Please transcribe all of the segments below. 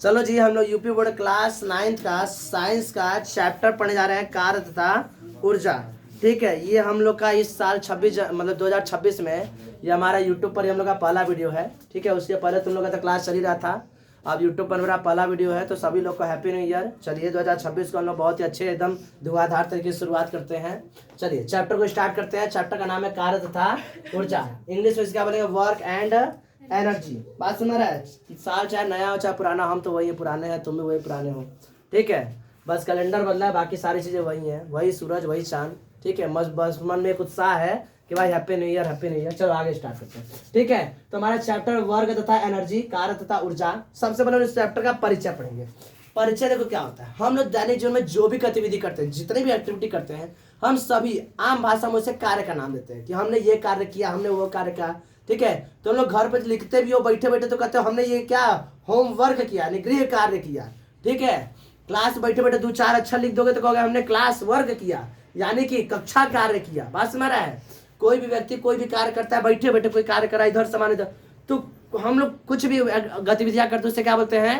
चलो जी, हम लोग यूपी बोर्ड क्लास 9th का साइंस का चैप्टर पढ़ने जा रहे हैं, कार्य तथा ऊर्जा। ठीक है, ये हम लोग का इस साल 26 मतलब 2026 में ये हमारा यूट्यूब पर हम लोग का पहला वीडियो है। ठीक है, उससे पहले तुम लोग का तो क्लास चल ही रहा था, अब यूट्यूब पर मेरा पहला वीडियो है, तो सभी लोग को हैप्पी न्यू ईयर। चलिए 2026 को हम लोग बहुत ही अच्छे एकदम धुआंधार तरीके से शुरुआत करते हैं। चलिए चैप्टर को स्टार्ट करते हैं। चैप्टर का नाम है कार्य तथा ऊर्जा, इंग्लिश में इसका बोलेंगे वर्क एंड एनर्जी। बात सुन रहा है, साल चाहे नया हो चाहे पुराना, हम तो वही पुराने हैं, तुम भी वही पुराने हो। ठीक है, बस कैलेंडर बदला है, बाकी सारी चीज़ें वही हैं, वही सूरज वही चांद। ठीक है, बस मन में एक उत्साह है कि भाई happy new year happy new year. चलो आगे स्टार्ट करते हैं। ठीक है, तो हमारा चैप्टर वर्ग तथा एनर्जी, कार्य तथा ऊर्जा। सबसे पहले इस चैप्टर का परिचय पढ़ेंगे। परिचय देखो क्या होता है, हम लोग दैनिक जीवन में जो भी गतिविधि करते हैं, जितनी भी एक्टिविटी करते हैं, हम सभी आम भाषा में उसे कार्य का नाम देते हैं कि हमने ये कार्य किया, हमने वो कार्य किया। ठीक है, तो हम लोग घर पे लिखते भी हो बैठे बैठे तो कहते हो हमने ये क्या होमवर्क किया, यानी गृह कार्य किया। ठीक है, क्लास बैठे बैठे 2-4 अक्षर लिख दोगे तो कहोगे हमने क्लास वर्क किया, यानी कि कक्षा कार्य किया। बात समझ रहा है, कोई भी व्यक्ति कोई भी कार्य करता है, बैठे बैठे कोई कार्य करा, इधर सामान इधर, तो हम लोग कुछ भी गतिविधियां करते हैं उसे क्या बोलते हैं,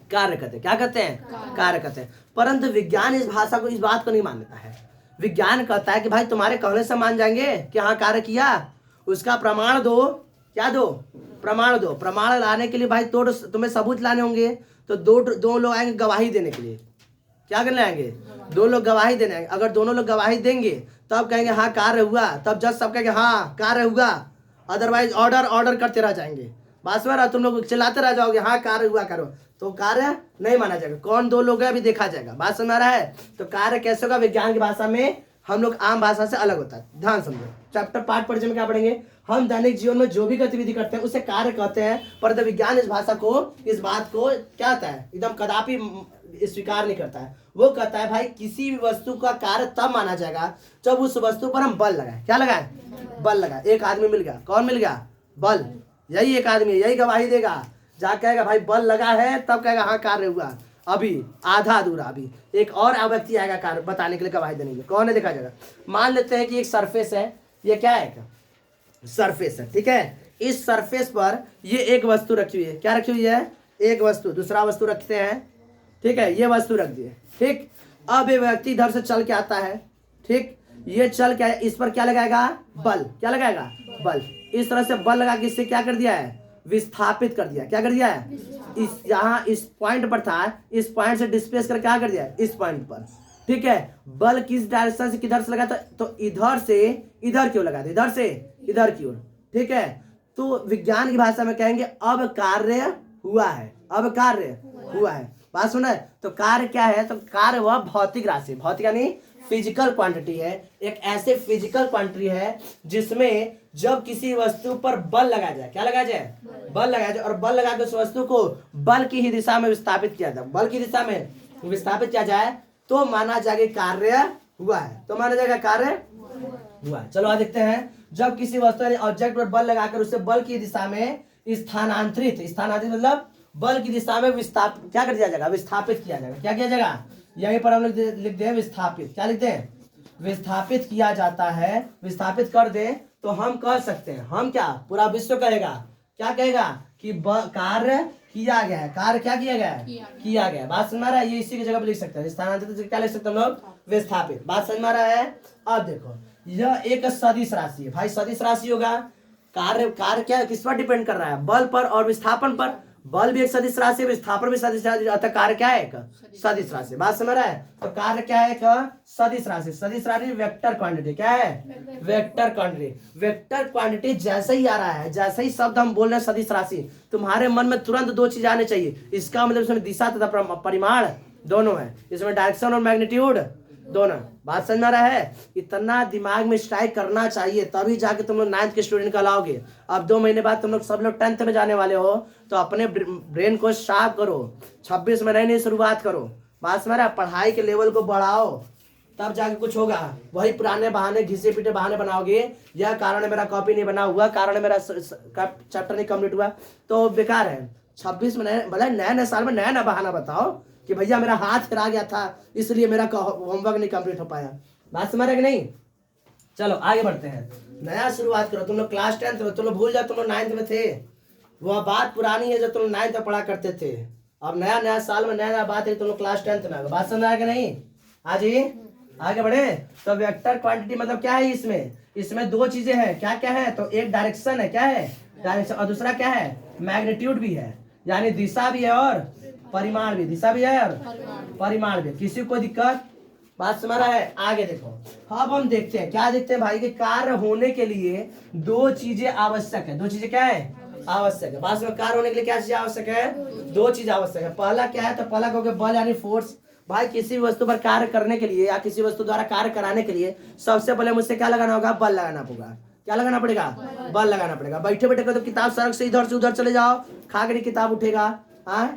कार्य करते हैं। क्या कहते हैं, कार्य करते हैं। परंतु विज्ञान इस भाषा को, इस बात को नहीं मानता है। विज्ञान कहता है कि भाई तुम्हारे कहने से मान जाएंगे कि हाँ कार्य किया, उसका प्रमाण दो। क्या दो, प्रमाण दो। प्रमाण लाने के लिए भाई तो तुम्हें सबूत लाने होंगे, तो दो लोग आएंगे गवाही देने के लिए। क्या करने आएंगे, 2 लोग गवाही देने आएंगे। अगर दोनों लोग गवाही देंगे तब कहेंगे हाँ कार्य हुआ, तब जज सब कहेंगे हाँ कार्य हुआ, अदरवाइज ऑर्डर करते रह जाएंगे। बात समझ रहा, तुम लोग चिल्लाते रह जाओगे हाँ कार्य हुआ करो, तो कार्य नहीं माना जाएगा। कौन 2 लोग है अभी देखा जाएगा। बात समझ रहा है, तो कार्य कैसे होगा विज्ञान की भाषा में, हम लोग आम भाषा से अलग होता है। ध्यान समझो, चैप्टर पार्ट परिचय में क्या पढ़ेंगे, हम दैनिक जीवन में जो भी गतिविधि करते हैं उसे कार्य कहते हैं, परंतु विज्ञान इस भाषा को, इस बात को क्या कहता है, एकदम कदापि स्वीकार नहीं करता है। वो कहता है भाई किसी भी वस्तु का कार्य तब माना जाएगा जब उस वस्तु पर हम बल लगाए। क्या लगाए, बल लगाए। एक आदमी मिल गया, कौन मिल गया, बल, यही एक आदमी, यही गवाही देगा। जा कहेगा भाई बल लगा है, तब कहेगा हाँ कार्य हुआ। अभी आधा अधूरा, अभी एक और व्यक्ति आएगा कार्य बताने के लिए, गवाही देने के लिए, कौन है देखा जाएगा। मान लेते हैं कि एक सरफेस है, ये क्या है, सरफेस है। ठीक है, इस सरफेस पर ये एक वस्तु रखी हुई है। क्या रखी हुई है, एक वस्तु, दूसरा वस्तु रखते हैं। ठीक है, ये वस्तु रख दिए। ठीक, अब ये व्यक्ति इधर से चल के आता है। ठीक, ये चल के, इस पर क्या लगाएगा, बल। क्या लगाएगा, बल। इस तरह से बल लगा के इससे क्या कर दिया है, विस्थापित कर दिया। क्या कर दिया है, इस यहाँ इस पॉइंट पर था, इस पॉइंट से डिस्प्लेस कर क्या कर दिया है, इस पॉइंट पर। ठीक है, बल किस डायरेक्शन से किधर से लगा था, तो इधर से इधर क्यों लगा था, इधर से इधर की ओर। ठीक है, तो विज्ञान की भाषा में कहेंगे अब कार्य हुआ है, अब कार्य हुआ है। बात सुना है, तो कार्य क्या है, तो कार्य वह भौतिक राशि, भौतिक यानी फिजिकल क्वांटिटी है, एक ऐसे फिजिकल क्वांटिटी है जिसमें जब किसी वस्तु पर बल लगाया जाए, क्या लगाया जाए, बल लगाया जाए, और बल लगा के उस वस्तु को बल की ही दिशा में विस्थापित किया जाए, बल की दिशा में विस्थापित किया जाए, तो माना जाएगा कार्य हुआ है, तो माना जाएगा कार्य हुआ है। चलो आज देखते हैं, जब किसी वस्तु यानी ऑब्जेक्ट पर बल लगाकर उसे बल की दिशा में स्थानांतरित मतलब बल की दिशा में विस्थापित क्या कर दिया जाएगा, विस्थापित किया जाएगा। क्या किया जाएगा, यहीं पर हम लोग लिखते हैं विस्थापित। क्या लिखते हैं, विस्थापित किया जाता है। विस्थापित कर दे तो हम कह सकते हैं, हम क्या, पूरा विश्व कहेगा, क्या कहेगा कि कार्य किया गया है। कार्य क्या किया गया है, किया गया है। बात समझ रहा है, ये इसी की जगह पर लिख सकते हैं, स्थानांतरित क्या लिख सकते हैं हम लोग, विस्थापित। बात समझ रहा है। अब देखो, यह एक सदिश राशि है भाई, सदिश राशि होगा। कार्य क्या किस पर डिपेंड कर रहा है, बल पर और विस्थापन पर। बल भी एक सदिश राशि है, विस्थापन भी सदिश राशि, अतः कार्य क्या है, एक सदिश राशि। बात समझ रहा है, तो कार्य क्या है, एक सदिश राशि। सदिश राशि वेक्टर क्वांटिटी, क्या है, वेक्टर क्वांटिटी। वेक्टर क्वांटिटी जैसे ही आ रहा है, जैसे ही शब्द हम बोल रहे हैं सदिश राशि, तुम्हारे मन में तुरंत 2 चीज आने चाहिए। इसका मतलब इसमें दिशा तथा परिमाण दोनों है, इसमें डायरेक्शन और मैग्नीट्यूड दोनों। बात समझ में रहा है, इतना दिमाग में स्ट्राइक करना चाहिए, तभी जाके तुम लोग 9th के स्टूडेंट कहलाओगे। अब 2 महीने बाद तुम लोग सब लोग 10th में जाने वाले हो, तो अपने ब्रेन को शार्प करो, 26 में नई शुरुआत करो। बात समझ रहा है, पढ़ाई के लेवल को बढ़ाओ, तब जाके कुछ होगा। वही पुराने बहाने, घिसे पीटे बहाने बनाओगे, यह कारण है मेरा कॉपी नहीं बना हुआ, कारण है मेरा चैप्टर नहीं कंप्लीट हुआ, तो बेकार है। 26 में भले नए साल में नया बहाना बताओ कि भैया मेरा हाथ फिरा गया था इसलिए मेरा होमवर्क नहीं कंप्लीट हो पाया। बात समझ रहे कि नहीं। चलो आगे बढ़ते हैं, नया शुरुआत करो। तुम लोग क्लास 10th में, तुम लोग भूल जाओ तुम लोग 9th में थे, वह बात पुरानी है जो तुम 9th में पढ़ा करते थे। अब नया नया साल में नया नया बात है, तुम लोग क्लास 10th में आगे बात समझ आएगा नहीं? हाँ जी, आगे बढ़े। तो वेक्टर क्वांटिटी मतलब क्या है? इसमें दो चीजें हैं, क्या क्या है? तो एक डायरेक्शन है, क्या है? डायरेक्शन, और दूसरा क्या है? मैग्नीट्यूड भी है, यानी दिशा भी है और परिमाण भी, दिशा भी है और परिमाण भी। किसी को दिक्कत? बात समझ रहा है? आगे देखो, अब हम देखते हैं, क्या देखते हैं भाई कि कार्य होने के लिए दो चीजें आवश्यक है। दो चीजें क्या है? आवश्यक है। बात में कार्य होने के लिए क्या चीज आवश्यक है? दो चीज आवश्यक है। पहला क्या है? तो पहला कहोगे बल यानी फोर्स। भाई किसी भी वस्तु पर कार्य करने के लिए या किसी वस्तु द्वारा कार्य कराने के लिए सबसे पहले मुझसे क्या लगाना होगा? बल लगाना होगा। क्या लगाना पड़ेगा? बल लगाना पड़ेगा। बैठे बैठे तो किताब सड़क से इधर से उधर चले जाओ, खा के किताब उठेगा? हाँ,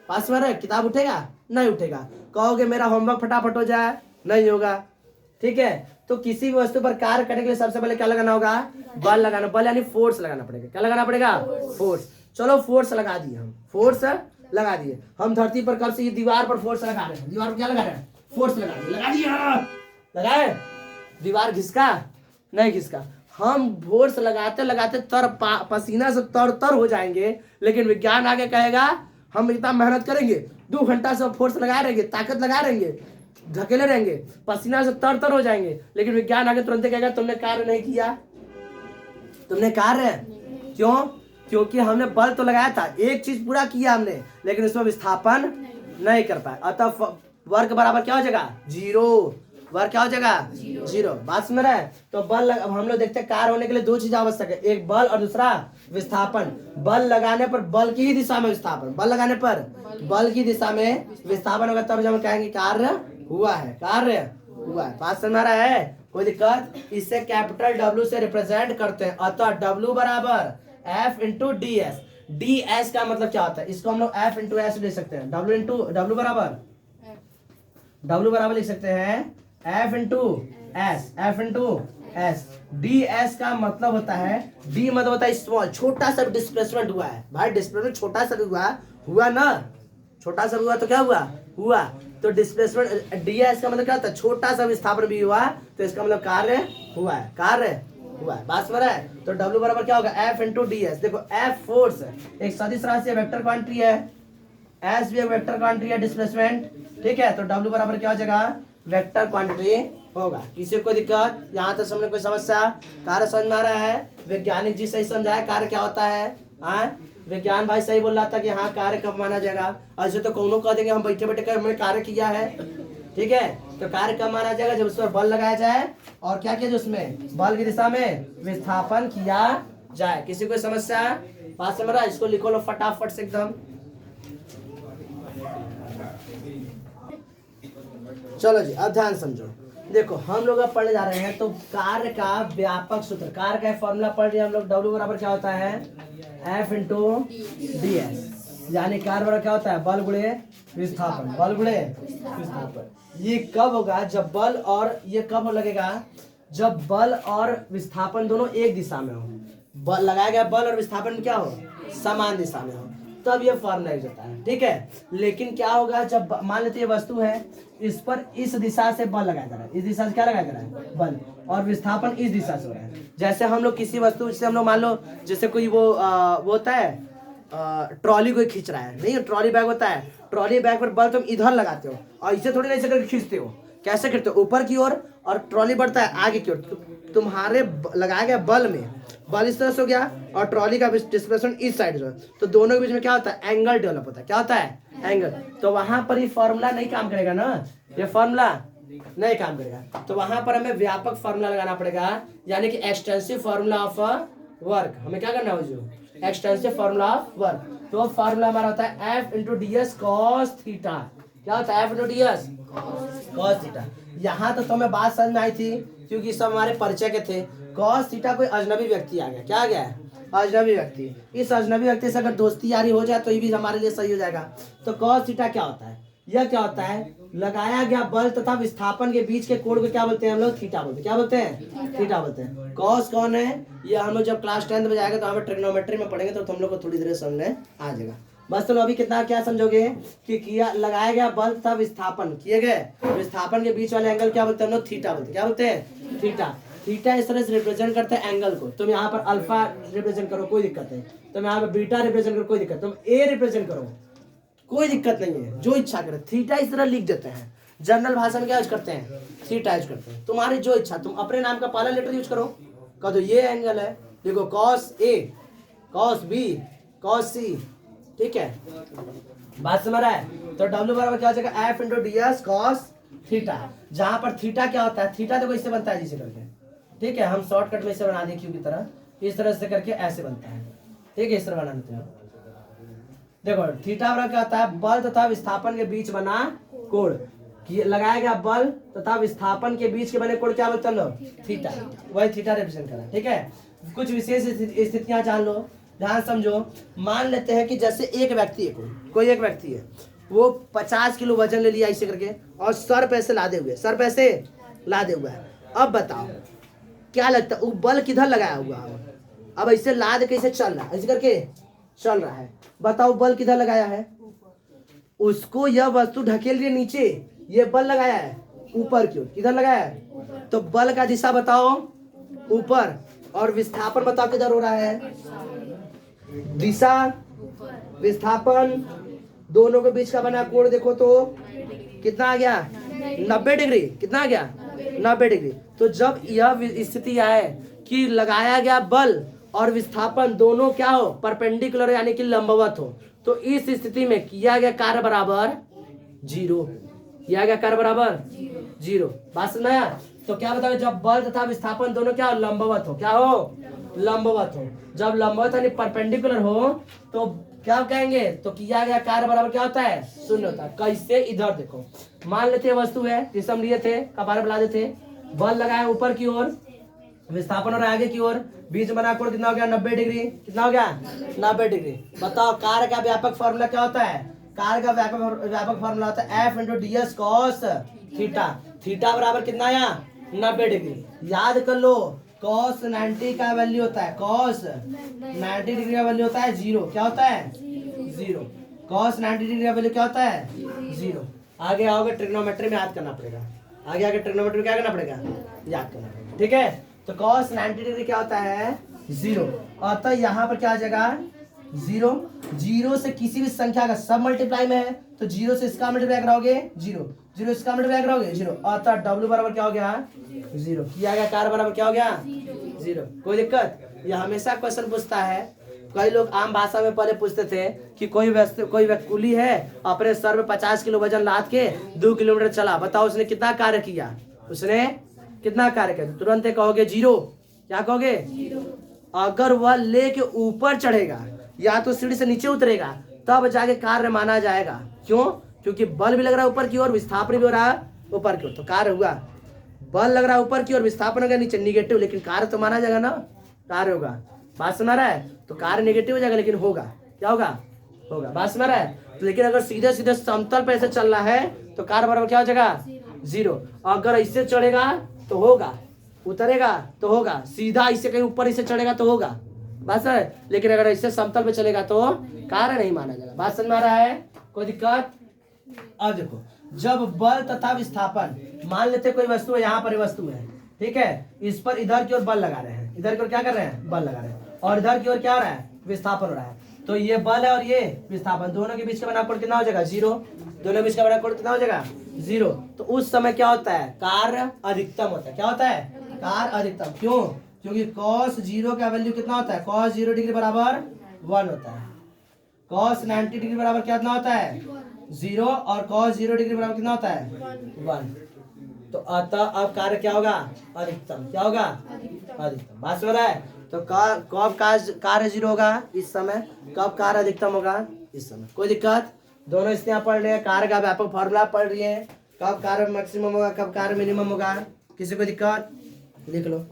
पास में रहे किताब उठेगा? नहीं उठेगा। कहोगे मेरा होमवर्क फटाफट हो जाए, नहीं होगा। ठीक है, तो किसी भी वस्तु पर कार्य करने के लिए सबसे पहले क्या लगाना होगा? बल लगाना। बल यानी फोर्स लगाना पड़ेगा। क्या लगाना पड़ेगा? फोर्स। चलो फोर्स लगा दिए हम, फोर्स लगा दिए हम। धरती पर कब से ये दीवार पर फोर्स लगा रहे हैं? दीवार पर क्या लगा रहे हैं? फोर्स लगा दिए। लगा दिया, लगाए? दीवार घिसका? नहीं घिसका। हम फोर्स लगाते लगाते पसीना से तर तर हो जाएंगे, लेकिन विज्ञान आगे कहेगा हम इतना मेहनत करेंगे, 2 घंटा से फोर्स लगाए रहेंगे, ताकत लगा रहेंगे, धकेले रहेंगे, पसीना से तर तर हो जाएंगे, लेकिन विज्ञान आगे तुरंत कहेगा तुमने कार्य नहीं किया। तुमने कार्य क्यों? क्योंकि हमने बल तो लगाया था, एक चीज पूरा किया हमने, लेकिन उसमें विस्थापन नहीं कर पाए। अतः वर्क बराबर क्या हो जाएगा? 0। वर्क क्या हो जाएगा? 0। बात सुन रहे हैं? तो बल अब हम लोग देखते हैं कार्य होने के लिए दो चीज आवश्यक है, एक बल और दूसरा विस्थापन। बल लगाने पर बल की ही दिशा में विस्थापन, बल लगाने पर बल की दिशा में विस्थापन होगा, तब जब हम कहेंगे कार्य हुआ है, कार्य हुआ है। बात समझ रहा है? कोई दिक्कत? इसे कैपिटल W से रिप्रेजेंट करते हैं। अतः W बराबर F into D S. D S का मतलब क्या होता है? इसको हम लोग F इंटू एस लिख सकते हैं। W बराबर लिख सकते हैं F into S, F into S. D S का मतलब होता है, डी मतलब होता है स्मॉल, छोटा सा डिस्प्लेसमेंट हुआ है। भाई डिस्प्लेसमेंट छोटा सा भी हुआ ना, छोटा सा हुआ तो क्या हुआ। तो डिस्प्लेसमेंट डी एस का मतलब क्या होता है? छोटा सा विस्थापन भी हुआ, तो इसका मतलब कार्य हुआ है, कार्य हुआ है। बात समझ रहा है? तो W बराबर क्या होगा? F into D S. देखो F फोर्स है, एक सदिश राशि है, वेक्टर क्वांटिटी है, एस भी एक वेक्टर क्वांटिटी है, डिस्प्लेसमेंट। ठीक है, तो W बराबर क्या हो जाएगा? वेक्टर क्वांटिटी होगा। किसी को दिक्कत? यहाँ तक समझने कोई समस्या? कार्य समझ में आ रहा है? वैज्ञानिक जी सही समझाया कार्य क्या होता है? विज्ञान भाई सही बोल रहा था कि हाँ कार्य कब माना जाएगा। ऐसे तो कौनों कह देंगे हम बैठे बैठे हमने कार्य किया है। ठीक है, तो कार्य कब माना जाएगा? जब उस पर बल लगाया जाए और क्या किया, जो उसमें बल की दिशा में विस्थापन किया जाए। किसी को समस्या? बात समझ रहा है? इसको लिखो लो फटाफट से एकदम। चलो जी, अब ध्यान समझो। देखो हम लोग अब पढ़ने जा रहे हैं, तो कार्य का व्यापक सूत्र, कार्य का फॉर्मूला पढ़ रहे हैं हम लोग। W बराबर क्या होता है? F इंटू डी एस, यानी कार्य बराबर क्या होता है? बल गुणे विस्थापन, बल गुणे विस्थापन। ये कब होगा? जब बल और ये कब लगेगा? जब बल और विस्थापन दोनों एक दिशा में हो, बल लगाया गया बल और विस्थापन क्या हो? समान दिशा में हो, तब ये फॉर्मूला यूज होता है। ठीक है, लेकिन क्या होगा जब मान लेते ये वस्तु है, इस पर इस दिशा से बल लगाया जा रहा है, इस दिशा से क्या लगाया जा रहा है? बल, और विस्थापन इस दिशा से हो रहा है। जैसे हम लोग किसी वस्तु से हम लोग मान लो जैसे कोई वो होता है, ट्रॉली कोई खींच रहा है, नहीं ट्रॉली बैग होता है, ट्रॉली बैग पर बल तुम इधर लगाते हो और इसे थोड़ी नहीं करके खींचते हो। कैसे करते हो? ऊपर की ओर, और ट्रॉली बढ़ता है आगे की ओर। तुम्हारे लगाया गया बल में बल इस तरह से हो गया और ट्रॉली का डिस्प्लेसमेंट इस साइड से, तो दोनों के बीच में क्या होता है? एंगल डेवलप होता है। क्या होता है? एंगल। तो वहां पर ये फॉर्मूला नहीं काम करेगा ना, ये फॉर्मूला नहीं काम करेगा, तो वहां पर हमें व्यापक फॉर्मूला लगाना पड़ेगा, यानी कि एक्सटेंसिव फॉर्मूला ऑफ वर्क। हमें क्या करना है? जो एक्सटेंसिव फॉर्मूला ऑफ वर्क, तो फॉर्मूला हमारा होता है F into D S cos theta. क्या होता है? F into D S cos theta. यहाँ तो तुम्हें बात समझ में आई थी, क्योंकि सब हमारे परिचय के थे। कॉस थीटा कोई अजनबी व्यक्ति आ गया, क्या आ गया है? अजनबी व्यक्ति। इस अजनबी व्यक्ति से अगर दोस्ती यारी हो जाए तो ये भी हमारे लिए सही हो जाएगा। तो कॉस थीटा क्या होता है? यह क्या होता है? लगाया गया बल तथा विस्थापन के बीच के कोण को क्या बोलते हैं हम लोग? थीटा बोलते हैं। क्या बोलते हैं? थीटा बोलते हैं। कॉस कौन है? ये हम लोग जब क्लास 10th में जाएगा तो हमें ट्रिग्नोमेट्री में पढ़ेंगे, तो तुम लोग को थोड़ी देर समझने आ जाएगा। बस तुम अभी कितना क्या समझोगे कि किया लगाया गया बल तथा विस्थापन, किए गए विस्थापन के बीच वाले एंगल क्या बोलते हैं हम लोग? थीटा बोलते हैं। क्या बोलते हैं? थीटा। थीटा इस तरह से रिप्रेजेंट करते हैं एंगल को। तुम यहाँ पर अल्फा रिप्रेजेंट करो, कोई दिक्कत नहीं। तुम यहाँ पर बीटा रिप्रेजेंट करो, कोई दिक्कत। तुम ए रिप्रेजेंट करो, कोई दिक्कत नहीं है, जो इच्छा करे थीटा इस तरह लिख देते हैं। जनरल भाषा में क्या यूज करते हैं? थीटा यूज करते हैं। तुम्हारी जो इच्छा, तुम अपने नाम का पहला लेटर यूज करो, कह दो ये एंगल है, देखो cos A, cos B, cos सी, ठीक है, बात समझ रहा है? तो डब्ल्यू बराबर क्या हो जाएगा? F into D S cos theta, जहां पर थीटा क्या होता है? थीटा देखो इससे बनता है जिसे करके, ठीक है, हम शॉर्टकट में इसे बना दें क्यू की तरह, इस तरह से करके ऐसे बनता है, ठीक है, इस तरह बना देते हैं। देखो थीटा बराबर क्या होता है? बल तथा विस्थापन के बीच बना कोण, लगाया गया बल तथा विस्थापन के बीच के बने कोण क्या बोलते हैं लोग? थीटा, वही थीटा रिप्रेजेंट करा, ठीक है। कुछ विशेष स्थितियां जान लो, ध्यान समझो। मान लेते हैं कि जैसे एक व्यक्ति है, कोई एक व्यक्ति है, वो 50 किलो वजन ले लिया ऐसे करके और सर पे से लादे हुए, सर पे से लादे हुआ है। अब बताओ क्या लगता है वो बल किधर लगाया हुआ है? अब ऐसे लाद कैसे चल रहा है, ऐसे करके चल रहा है, बताओ बल किधर लगाया है? उसको यह वस्तु ढकेल रही है नीचे, ये बल लगाया है ऊपर की ओर, किधर लगाया है? तो बल का दिशा बताओ ऊपर, और विस्थापन बताओ किधर हो रहा है? दिशा विस्थापन दोनों के बीच का बना कोण देखो तो कितना आ गया? 90 डिग्री। कितना आ गया? 90 डिग्री। तो जब यह स्थिति आए कि लगाया गया बल और विस्थापन दोनों क्या हो? परपेंडिकुलर यानी कि लंबवत हो, तो इस स्थिति में किया गया कार्य बराबर 0, किया गया कार्य बराबर 0। बात समझ आया? तो क्या बताओ? जब बल तथा विस्थापन दोनों क्या हो? लंबवत हो। क्या हो? लंबवत हो। जब लंबवत यानी परपेंडिकुलर हो तो क्या कहेंगे? तो किया गया कार्य बराबर क्या होता है? 0 होता है। कैसे? इधर देखो, मान लेते वस्तु है जिसे हम लिए थे, कबार बुला देते, बल लगाया ऊपर की ओर, विस्थापन और आगे की ओर, बीच बना कोण कितना हो गया? 90 डिग्री। कितना हो गया? 90 डिग्री। बताओ कार्य का व्यापक फॉर्मूला क्या होता है? कार्य का व्यापक फॉर्मूला होता है F into D S cos theta. Theta बराबर कितना आया? 90 डिग्री। याद कर लो, कॉस 90 का वैल्यू होता है, कॉस 90 डिग्री का वैल्यू होता है 0। क्या होता है? 0। कॉस 90 डिग्री का वैल्यू क्या होता है? 0। आगे आओगे ट्रिग्नोमेट्री में याद करना पड़ेगा, आगे ट्रिग्नोमेट्री में क्या करना पड़ेगा? याद करना पड़ेगा, ठीक है। तो कॉस 90 डिग्री क्या होता है? 0। अतः यहाँ पर क्या आ जाएगा? 0। 0 से किसी भी संख्या का सब मल्टीप्लाई में है, तो 0 से इसका मल्टीप्लाई कराओगे 0, 0 इसका मल्टीप्लाई कराओगे 0, अतः डब्ल्यू बराबर क्या हो गया? 0। किया गया कार्य बराबर क्या हो गया? 0। कोई दिक्कत? यह हमेशा क्वेश्चन पूछता है। कई लोग आम भाषा में पहले पूछते थे कि कोई व्यक्ति है अपने सर में 50 किलो वजन लाद के 2 किलोमीटर चला, बताओ उसने कितना कार्य किया? उसने कितना कार्य किया? तुरंत कहोगे 0। क्या कहोगे? 0। अगर वह लेके ऊपर चढ़ेगा या तो सीढ़ी से नीचे उतरेगा तब जाके कार्य माना जाएगा। क्यों? क्योंकि बल भी लग रहा है ऊपर की ओर, विस्थापन भी हो रहा है ऊपर की ओर, तो कार्य हुआ। बल लग रहा है ऊपर की ओर, विस्थापन होगा नीचे, निगेटिव, लेकिन कार्य तो माना जाएगा ना, कार्य होगा। बात सुना रहा है? तो कार्य नेगेटिव हो जाएगा लेकिन होगा। क्या होगा? होगा। बात सुना रहा है? तो लेकिन अगर सीधे सीधे समतल पे ऐसे चल रहा है तो कार्य बराबर क्या हो जाएगा? 0। अगर ऐसे चढ़ेगा तो होगा, उतरेगा तो होगा, सीधा इससे कहीं ऊपर इससे चढ़ेगा तो होगा। बात समझ? लेकिन अगर ऐसे समतल पे चलेगा तो कार्य नहीं माना जाएगा। बात समझ में आ रहा है? कोई दिक्कत? अब देखो, जब बल तथा विस्थापन, मान लेते कोई वस्तु है, यहाँ पर वस्तु है, ठीक है, इस पर इधर की ओर बल लगा रहे हैं, इधर की ओर क्या कर रहे हैं? बल लगा रहे हैं, और इधर की ओर क्या हो रहा है? विस्थापन हो रहा है। तो ये बल है और ये विस्थापन, दोनों के बीच का बना कोण कितना हो जाएगा? 0। दोनों के बीच का बना कोण कितना हो जाएगा? 0। तो उस समय क्या होता है? कार्य अधिकतम होता है। क्या होता है? कार्य अधिकतम। क्यों? क्योंकि cos 0 का वैल्यू कितना होता है? cos 0 डिग्री बराबर 1 होता है। cos 90 डिग्री बराबर कितना होता है? 0, और cos 0 डिग्री बराबर कितना होता है? 1। तो अतः अब कार्य क्या होगा? अधिकतम। क्या होगा? अधिकतम। बात समझ रहा है? तो कब कार्य 0 होगा? इस समय। कब कार्य अधिकतम होगा? इस समय। कोई दिक्कत? दोनों स्थितियां पढ़ रहे हैं, कार्य का व्यापक फॉर्मूला पढ़ रही है, कब कार्य मैक्सिमम होगा, कब कार्य मिनिमम होगा। किसी को दिक्कत? लिख लो।